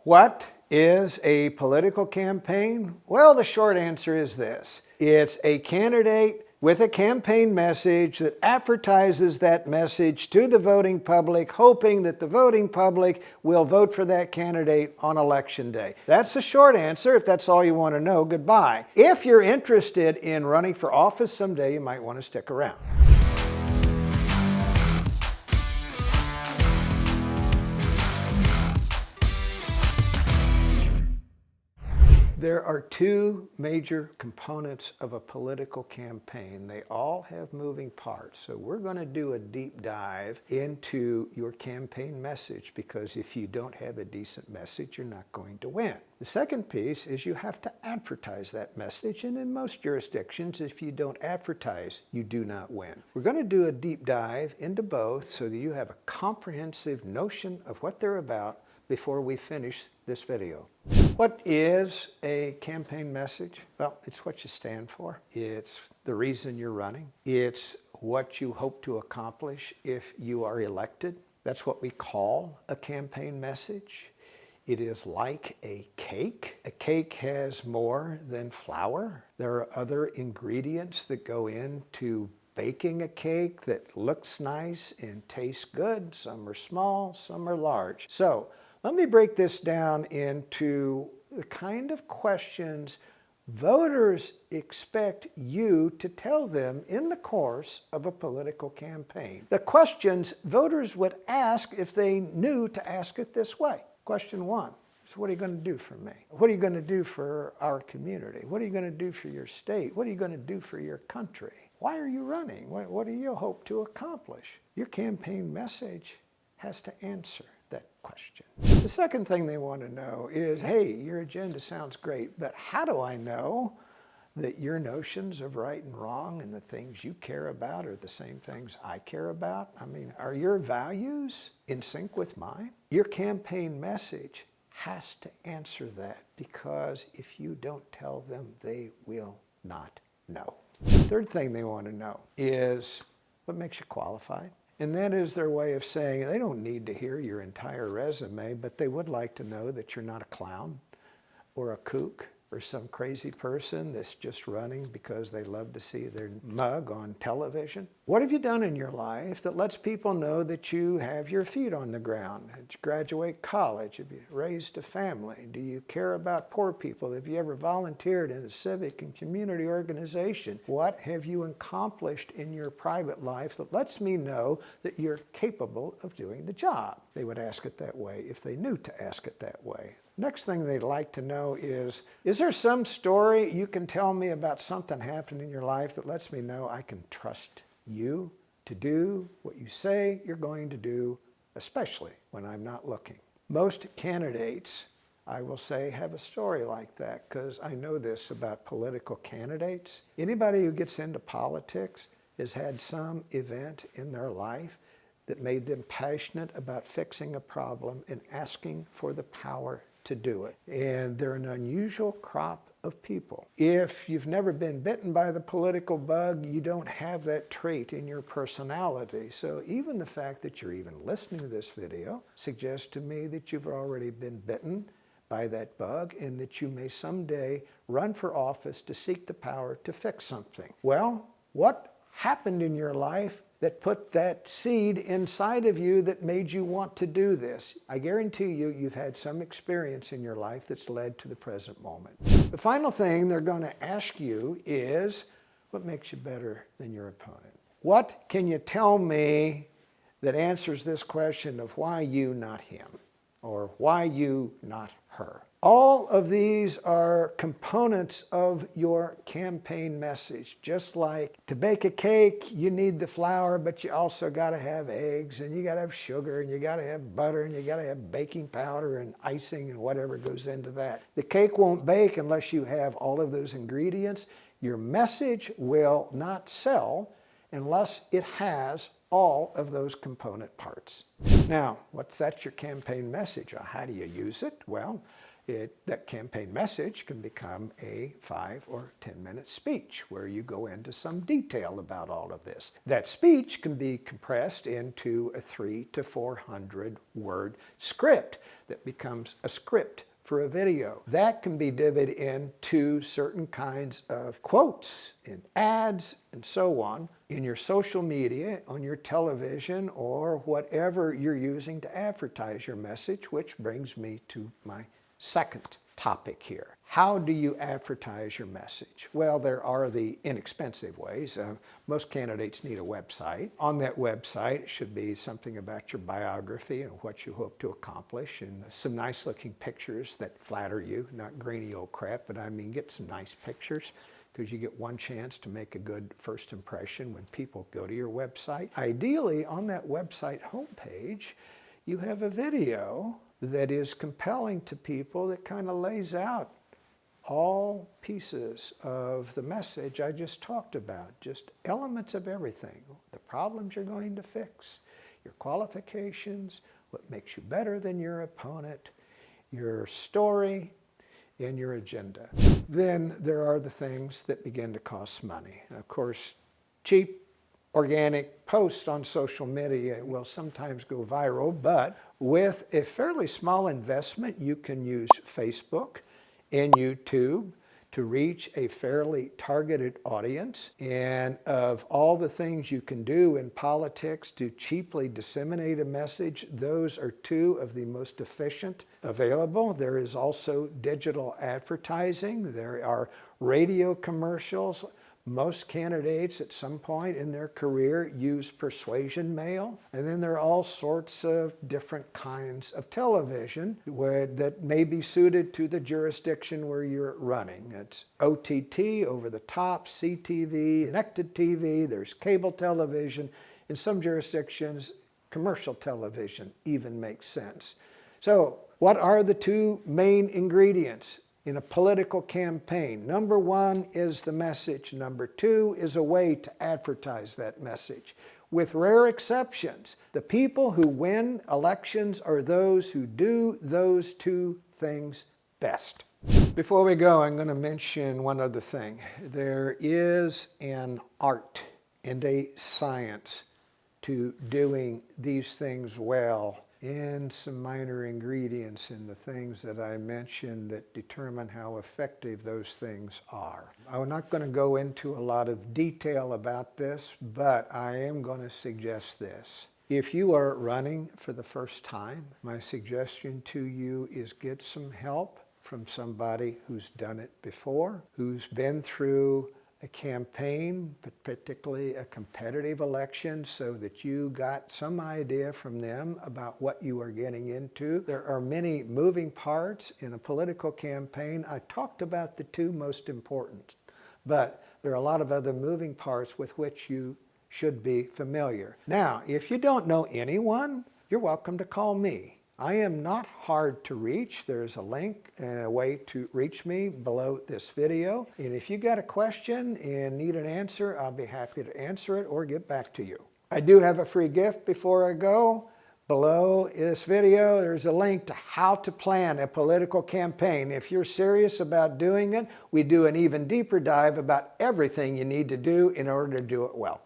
What is a political campaign? Well, the short answer is this. It's a candidate with a campaign message that advertises that message to the voting public, hoping that the voting public will vote for that candidate on election day. That's the short answer. If that's all you want to know, goodbye. If you're interested in running for office someday, you might want to stick around. There are two major components of a political campaign. They all have moving parts. So we're going to do a deep dive into your campaign message, because if you don't have a decent message, you're not going to win. The second piece is you have to advertise that message, and in most jurisdictions, if you don't advertise, you do not win. We're going to do a deep dive into both so that you have a comprehensive notion of what they're about before we finish this video. What is a campaign message? Well, it's what you stand for. It's the reason you're running. It's what you hope to accomplish if you are elected. That's what we call a campaign message. It is like a cake. A cake has more than flour. There are other ingredients that go into baking a cake that looks nice and tastes good. Some are small, some are large. So let me break this down into the kind of questions voters expect you to tell them in the course of a political campaign. The questions voters would ask if they knew to ask it this way. Question one is, what are you going to do for me? What are you going to do for our community? What are you going to do for your state? What are you going to do for your country? Why are you running? What do you hope to accomplish? Your campaign message has to answer that question. The second thing they want to know is, hey, your agenda sounds great, but how do I know that your notions of right and wrong and the things you care about are the same things I care about? I mean, are your values in sync with mine? Your campaign message has to answer that, because if you don't tell them, they will not know. The third thing they want to know is, what makes you qualified? And that is their way of saying they don't need to hear your entire resume, but they would like to know that you're not a clown or a kook or some crazy person that's just running because they love to see their mug on television. What have you done in your life that lets people know that you have your feet on the ground? Did you graduate college? Have you raised a family? Do you care about poor people? Have you ever volunteered in a civic and community organization? What have you accomplished in your private life that lets me know that you're capable of doing the job? They would ask it that way if they knew to ask it that way. Next thing they'd like to know is there some story you can tell me about something happened in your life that lets me know I can trust you to do what you say you're going to do, especially when I'm not looking? Most candidates, I will say, have a story like that, because I know this about political candidates. Anybody who gets into politics has had some event in their life that made them passionate about fixing a problem and asking for the power to do it. And they're an unusual crop of people. If you've never been bitten by the political bug, you don't have that trait in your personality. So even the fact that you're even listening to this video suggests to me that you've already been bitten by that bug, and that you may someday run for office to seek the power to fix something. Well, what happened in your life that put that seed inside of you that made you want to do this? I guarantee you've had some experience in your life that's led to the present moment. The final thing they're going to ask you is, what makes you better than your opponent? What can you tell me that answers this question of why you, not him? Or why you, not her? All of these are components of your campaign message. Just like to bake a cake, you need the flour, but you also got to have eggs, and you got to have sugar, and you got to have butter, and you got to have baking powder and icing and whatever goes into that. The cake won't bake unless you have all of those ingredients. Your message will not sell unless it has all of those component parts. Now, that's your campaign message? How do you use it? Well, that campaign message can become a 5 or 10-minute speech where you go into some detail about all of this. That speech can be compressed into a 300 to 400 word script that becomes a script for a video. That can be divided into certain kinds of quotes and ads and so on in your social media, on your television, or whatever you're using to advertise your message, which brings me to my second topic here. How do you advertise your message? Well, there are the inexpensive ways. Most candidates need a website. On that website, it should be something about your biography and what you hope to accomplish, and some nice looking pictures that flatter you, not grainy old crap, but I mean get some nice pictures, because you get one chance to make a good first impression when people go to your website. Ideally, on that website homepage, you have a video that is compelling to people, that kind of lays out all pieces of the message I just talked about, just elements of everything, the problems you're going to fix, your qualifications, what makes you better than your opponent, your story, and your agenda. Then there are the things that begin to cost money. Of course, cheap organic posts on social media will sometimes go viral, but with a fairly small investment, you can use Facebook and YouTube to reach a fairly targeted audience. And of all the things you can do in politics to cheaply disseminate a message, those are two of the most efficient available. There is also digital advertising. There are radio commercials. Most candidates at some point in their career use persuasion mail. And then there are all sorts of different kinds of television that may be suited to the jurisdiction where you're running. It's OTT, over the top, CTV, connected TV, there's cable television. In some jurisdictions, commercial television even makes sense. So what are the two main ingredients in a political campaign? Number one is the message. Number two is a way to advertise that message. With rare exceptions, the people who win elections are those who do those two things best. Before we go, I'm going to mention one other thing. There is an art and a science to doing these things well, and some minor ingredients in the things that I mentioned that determine how effective those things are. I'm not going to go into a lot of detail about this, but I am going to suggest this. If you are running for the first time, my suggestion to you is get some help from somebody who's done it before, who's been through a campaign, but particularly a competitive election, so that you got some idea from them about what you are getting into. There are many moving parts in a political campaign. I talked about the two most important, but there are a lot of other moving parts with which you should be familiar. Now, if you don't know anyone, you're welcome to call me. I am not hard to reach. There's a link and a way to reach me below this video. And if you got a question and need an answer, I'll be happy to answer it or get back to you. I do have a free gift before I go. Below this video, there's a link to how to plan a political campaign. If you're serious about doing it, we do an even deeper dive about everything you need to do in order to do it well.